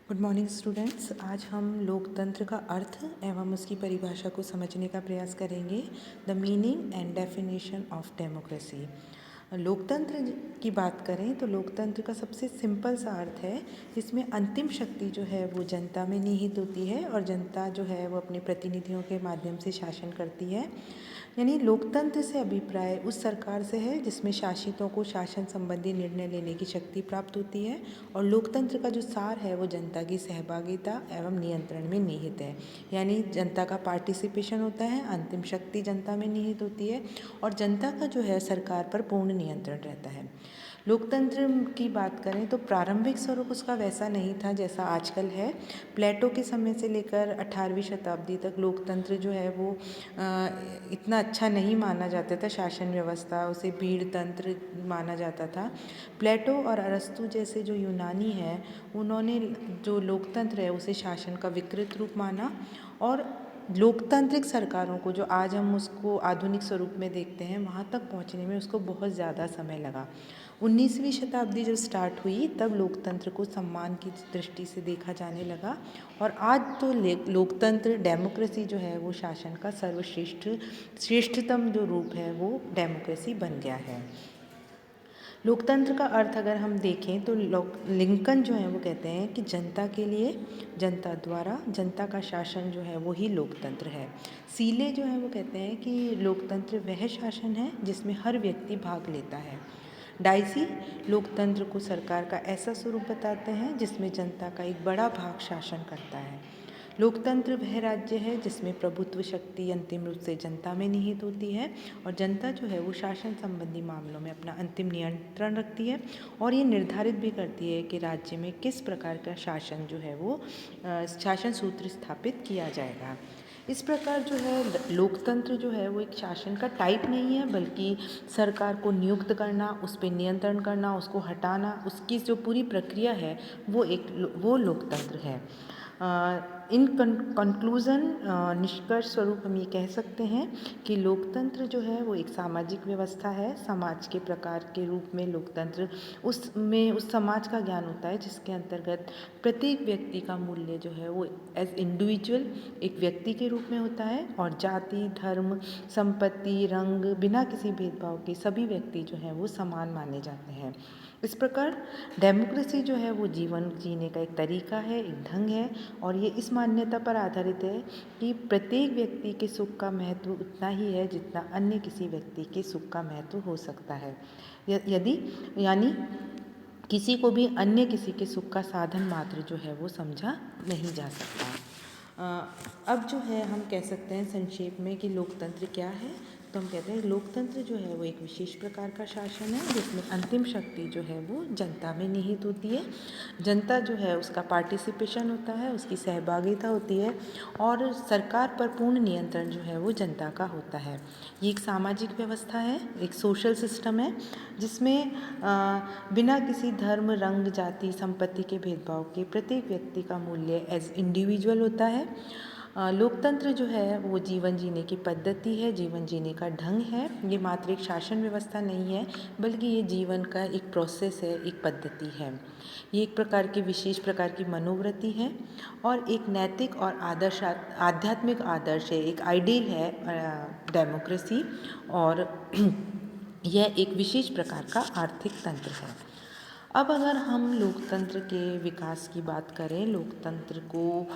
Good morning students. आज हम लोकतंत्र का अर्थ एवं उसकी परिभाषा को समझने का प्रयास करेंगे। The meaning and definition of democracy. लोकतंत्र की बात करें तो लोकतंत्र का सबसे सिंपल सा अर्थ है, इसमें अंतिम शक्ति जो है वो जनता में निहित होती है और जनता जो है वो अपने प्रतिनिधियों के माध्यम से शासन करती है। यानी लोकतंत्र से अभिप्राय उस सरकार से है जिसमें शासितों को शासन संबंधी निर्णय लेने की शक्ति प्राप्त होती है, और लोकतंत्र का जो सार है वो जनता की सहभागिता एवं नियंत्रण में निहित है। यानी जनता का पार्टिसिपेशन होता है, अंतिम शक्ति जनता में निहित होती है और जनता का जो है सरकार पर पूर्ण नियंत्रण रहता है। लोकतंत्र की बात करें तो प्रारंभिक स्वरूप उसका वैसा नहीं था जैसा आजकल है। प्लेटो के समय से लेकर 18वीं शताब्दी तक लोकतंत्र जो है वो इतना अच्छा नहीं माना जाता था। शासन व्यवस्था उसे भीड़ तंत्र माना जाता था। प्लेटो और अरस्तु जैसे जो यूनानी हैं, उन्होंने जो लोकतंत्र है उसे शासन का विकृत रूप माना, और लोकतांत्रिक सरकारों को जो आज हम उसको आधुनिक स्वरूप में देखते हैं वहाँ तक पहुँचने में उसको बहुत ज़्यादा समय लगा। 19वीं शताब्दी जब स्टार्ट हुई तब लोकतंत्र को सम्मान की दृष्टि से देखा जाने लगा, और आज तो लोकतंत्र डेमोक्रेसी जो है वो शासन का श्रेष्ठतम जो रूप है वो डेमोक्रेसी बन गया है। लोकतंत्र का अर्थ अगर हम देखें तो लिंकन जो है वो कहते हैं कि जनता के लिए, जनता द्वारा, जनता का शासन जो है वो ही लोकतंत्र है। सीले जो है वो कहते हैं कि लोकतंत्र वह शासन है जिसमें हर व्यक्ति भाग लेता है। डाइसी लोकतंत्र को सरकार का ऐसा स्वरूप बताते हैं जिसमें जनता का एक बड़ा भाग शासन करता है। लोकतंत्र वह राज्य है जिसमें प्रभुत्व शक्ति अंतिम रूप से जनता में निहित होती है, और जनता जो है वो शासन संबंधी मामलों में अपना अंतिम नियंत्रण रखती है और ये निर्धारित भी करती है कि राज्य में किस प्रकार का शासन जो है वो शासन सूत्र स्थापित किया जाएगा। इस प्रकार जो है लोकतंत्र जो है वो एक शासन का टाइप नहीं है, बल्कि सरकार को नियुक्त करना, उस पर नियंत्रण करना, उसको हटाना, उसकी जो पूरी प्रक्रिया है वो लोकतंत्र है। इन कंक्लूज़न निष्कर्ष स्वरूप हम ये कह सकते हैं कि लोकतंत्र जो है वो एक सामाजिक व्यवस्था है। समाज के प्रकार के रूप में लोकतंत्र उस समाज का ज्ञान होता है जिसके अंतर्गत प्रत्येक व्यक्ति का मूल्य जो है वो एज इंडिविजुअल एक व्यक्ति के रूप में होता है, और जाति, धर्म, संपत्ति, रंग बिना किसी भेदभाव के सभी व्यक्ति जो हैं वो समान माने जाते हैं। इस प्रकार डेमोक्रेसी जो है वो जीवन जीने का एक तरीका है, एक ढंग है, और ये इस मान्यता पर आधारित है कि प्रत्येक व्यक्ति के सुख का महत्व उतना ही है जितना अन्य किसी व्यक्ति के सुख का महत्व हो सकता है। यदि यानी किसी को भी अन्य किसी के सुख का साधन मात्र जो है वो समझा नहीं जा सकता। अब जो है हम कह सकते हैं संक्षेप में कि लोकतंत्र क्या है। तो हम कहते हैं लोकतंत्र जो है वो एक विशेष प्रकार का शासन है जिसमें अंतिम शक्ति जो है वो जनता में निहित होती है। जनता जो है उसका पार्टिसिपेशन होता है, उसकी सहभागिता होती है, और सरकार पर पूर्ण नियंत्रण जो है वो जनता का होता है। ये एक सामाजिक व्यवस्था है, एक सोशल सिस्टम है जिसमें बिना किसी धर्म, रंग, जाति, संपत्ति के भेदभाव के प्रत्येक व्यक्ति का मूल्य एज इंडिविजुअल होता है। लोकतंत्र जो है वो जीवन जीने की पद्धति है, जीवन जीने का ढंग है। ये मात्र एक शासन व्यवस्था नहीं है, बल्कि ये जीवन का एक प्रोसेस है, एक पद्धति है। ये एक प्रकार की विशेष प्रकार की मनोवृत्ति है और एक नैतिक और आध्यात्मिक आदर्श है, एक आइडियल है डेमोक्रेसी, और यह एक विशेष प्रकार का आर्थिक तंत्र है। अब अगर हम लोकतंत्र के विकास की बात करें, लोकतंत्र को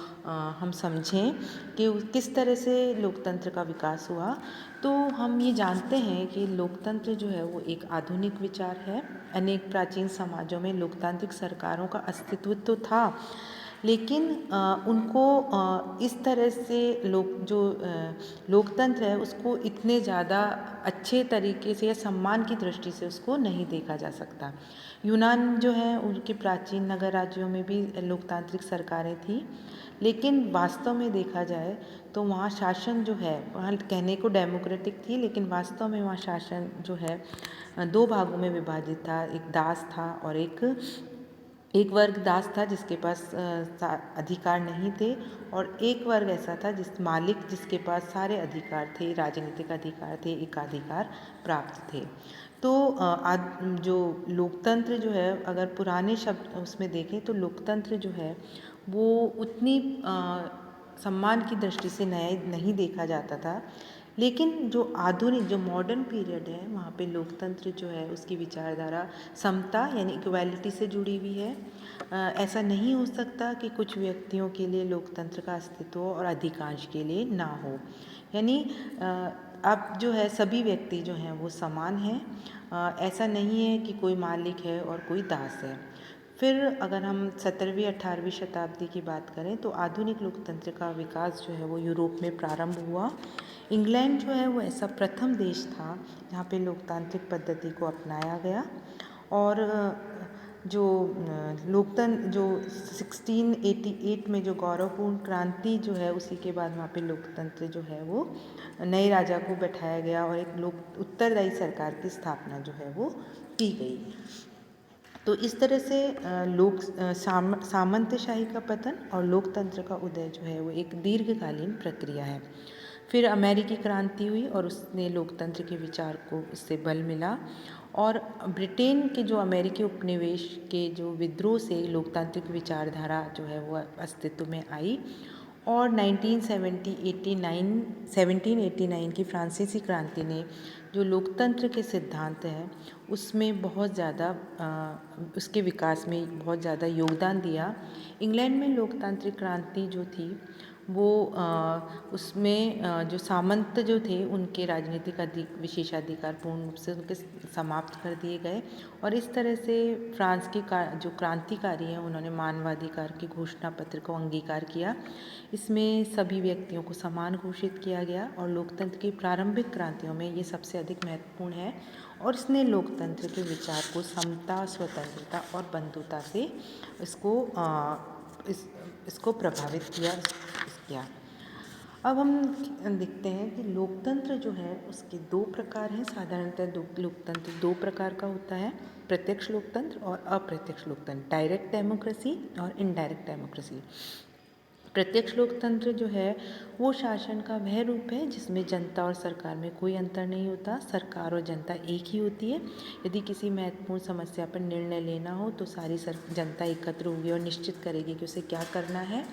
हम समझें कि किस तरह से लोकतंत्र का विकास हुआ, तो हम ये जानते हैं कि लोकतंत्र जो है वो एक आधुनिक विचार है। अनेक प्राचीन समाजों में लोकतांत्रिक सरकारों का अस्तित्व तो था, लेकिन उनको इस तरह से लोकतंत्र है उसको इतने ज़्यादा अच्छे तरीके से या सम्मान की दृष्टि से उसको नहीं देखा जा सकता। यूनान जो है उनके प्राचीन नगर राज्यों में भी लोकतांत्रिक सरकारें थी, लेकिन वास्तव में देखा जाए तो वहाँ शासन जो है, वहाँ कहने को डेमोक्रेटिक थी लेकिन वास्तव में वहाँ शासन जो है दो भागों में विभाजित था। एक दास था और एक वर्ग दास था जिसके पास अधिकार नहीं थे, और एक वर्ग ऐसा था जिसके पास सारे अधिकार थे, राजनीतिक अधिकार थे, एकाधिकार प्राप्त थे। तो जो लोकतंत्र जो है, अगर पुराने शब्द उसमें देखें तो लोकतंत्र जो है वो उतनी सम्मान की दृष्टि से नहीं देखा जाता था। लेकिन जो आधुनिक, जो मॉडर्न पीरियड है, वहाँ पे लोकतंत्र जो है उसकी विचारधारा समता यानी इक्वालिटी से जुड़ी हुई है। ऐसा नहीं हो सकता कि कुछ व्यक्तियों के लिए लोकतंत्र का अस्तित्व हो और अधिकांश के लिए ना हो। यानी अब जो है सभी व्यक्ति जो हैं वो समान हैं। ऐसा नहीं है कि कोई मालिक है और कोई दास है। फिर अगर हम 17वीं 18वीं शताब्दी की बात करें तो आधुनिक लोकतंत्र का विकास जो है वो यूरोप में प्रारंभ हुआ। इंग्लैंड जो है वो ऐसा प्रथम देश था जहाँ पे लोकतांत्रिक पद्धति को अपनाया गया। और जो लोकतंत्र जो 1688 में जो गौरवपूर्ण क्रांति जो है, उसी के बाद वहाँ पे लोकतंत्र जो है वो नए राजा को बैठाया गया और एक लोक उत्तरदायी सरकार की स्थापना जो है वो की गई। तो इस तरह से सामंतशाही का पतन और लोकतंत्र का उदय जो है वो एक दीर्घकालीन प्रक्रिया है। फिर अमेरिकी क्रांति हुई और उसने लोकतंत्र के विचार को उससे बल मिला। और ब्रिटेन के जो अमेरिकी उपनिवेश के जो विद्रोह से लोकतांत्रिक विचारधारा जो है वो अस्तित्व में आई। और 1789 की फ्रांसीसी क्रांति ने जो लोकतंत्र के सिद्धांत हैं उसमें बहुत ज़्यादा उसके विकास में बहुत ज़्यादा योगदान दिया। इंग्लैंड में लोकतांत्रिक क्रांति जो थी वो उसमें जो सामंत जो थे उनके राजनीतिक विशेषाधिकार पूर्ण रूप से उनके समाप्त कर दिए गए। और इस तरह से फ्रांस के जो क्रांतिकारी हैं उन्होंने मानवाधिकार के घोषणा पत्र को अंगीकार किया। इसमें सभी व्यक्तियों को समान घोषित किया गया और लोकतंत्र की प्रारंभिक क्रांतियों में ये सबसे अधिक महत्वपूर्ण है। और इसने लोकतंत्र के विचार को समता, स्वतंत्रता और बंधुता से इसको प्रभावित किया। अब हम देखते हैं कि लोकतंत्र जो है उसके दो प्रकार हैं। साधारणतः लोकतंत्र दो प्रकार का होता है, प्रत्यक्ष लोकतंत्र और अप्रत्यक्ष लोकतंत्र, डायरेक्ट डेमोक्रेसी और इनडायरेक्ट डेमोक्रेसी। प्रत्यक्ष लोकतंत्र जो है वो शासन का वह रूप है जिसमें जनता और सरकार में कोई अंतर नहीं होता। सरकार और जनता एक ही होती है। यदि किसी महत्वपूर्ण समस्या पर निर्णय लेना हो तो सारी जनता एकत्र होगी और निश्चित करेगी कि उसे क्या करना है।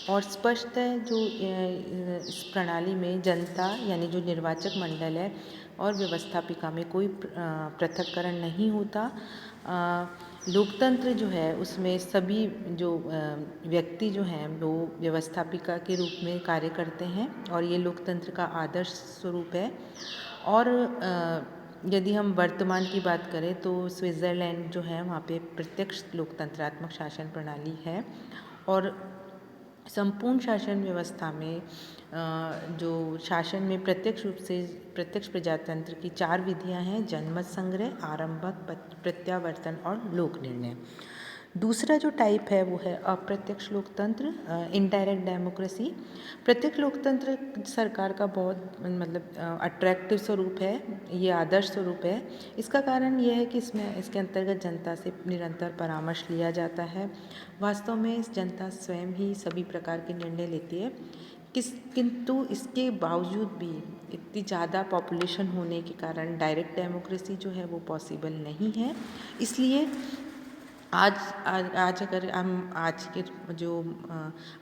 और स्पष्ट है जो इस प्रणाली में जनता यानी जो निर्वाचक मंडल है और व्यवस्थापिका में कोई पृथक्करण नहीं होता। लोकतंत्र जो है उसमें सभी जो व्यक्ति जो हैं वो व्यवस्थापिका के रूप में कार्य करते हैं और ये लोकतंत्र का आदर्श स्वरूप है। और यदि हम वर्तमान की बात करें तो स्विट्ज़रलैंड जो है वहाँ पे प्रत्यक्ष लोकतंत्रात्मक शासन प्रणाली है। और संपूर्ण शासन व्यवस्था में जो शासन में प्रत्यक्ष रूप से प्रत्यक्ष प्रजातंत्र की 4 विधियां हैं: जनमत संग्रह, आरंभक, प्रत्यावर्तन और लोक निर्णय। दूसरा जो टाइप है वो है अप्रत्यक्ष लोकतंत्र, इनडायरेक्ट डेमोक्रेसी। प्रत्यक्ष लोकतंत्र सरकार का बहुत अट्रैक्टिव स्वरूप है, ये आदर्श स्वरूप है। इसका कारण यह है कि इसके अंतर्गत जनता से निरंतर परामर्श लिया जाता है। वास्तव में इस जनता स्वयं ही सभी प्रकार के निर्णय लेती है। किंतु इसके बावजूद भी इतनी ज़्यादा पॉपुलेशन होने के कारण डायरेक्ट डेमोक्रेसी जो है वो पॉसिबल नहीं है। इसलिए आज अगर हम आज के जो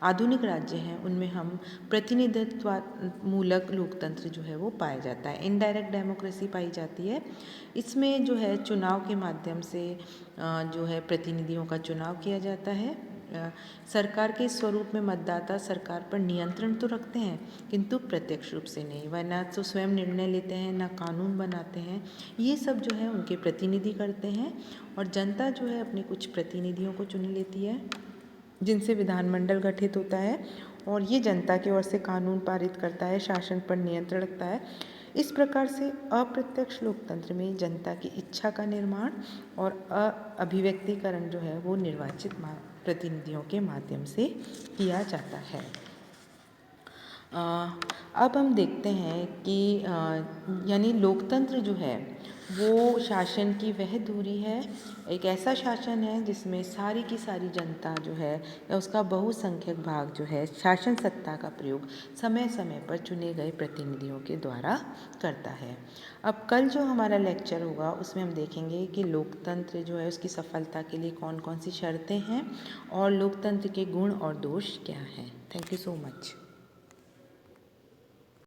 आधुनिक राज्य हैं उनमें हम प्रतिनिधित्व मूलक लोकतंत्र जो है वो पाया जाता है, इनडायरेक्ट डेमोक्रेसी पाई जाती है। इसमें जो है चुनाव के माध्यम से जो है प्रतिनिधियों का चुनाव किया जाता है। सरकार के स्वरूप में मतदाता सरकार पर नियंत्रण तो रखते हैं किंतु प्रत्यक्ष रूप से नहीं। वह ना तो स्वयं निर्णय लेते हैं ना कानून बनाते हैं, ये सब जो है उनके प्रतिनिधि करते हैं। और जनता जो है अपने कुछ प्रतिनिधियों को चुन लेती है जिनसे विधानमंडल गठित होता है और ये जनता की ओर से कानून पारित करता है, शासन पर नियंत्रण रखता है। इस प्रकार से अप्रत्यक्ष लोकतंत्र में जनता की इच्छा का निर्माण और अभिव्यक्तिकरण जो है वो निर्वाचित प्रतिनिधियों के माध्यम से किया जाता है। अब हम देखते हैं कि यानी लोकतंत्र जो है वो शासन की वह धुरी है, एक ऐसा शासन है जिसमें सारी की सारी जनता जो है या उसका बहुसंख्यक भाग जो है शासन सत्ता का प्रयोग समय समय पर चुने गए प्रतिनिधियों के द्वारा करता है। अब कल जो हमारा लेक्चर होगा उसमें हम देखेंगे कि लोकतंत्र जो है उसकी सफलता के लिए कौन कौन सी शर्तें हैं और लोकतंत्र के गुण और दोष क्या हैं। Thank you so much.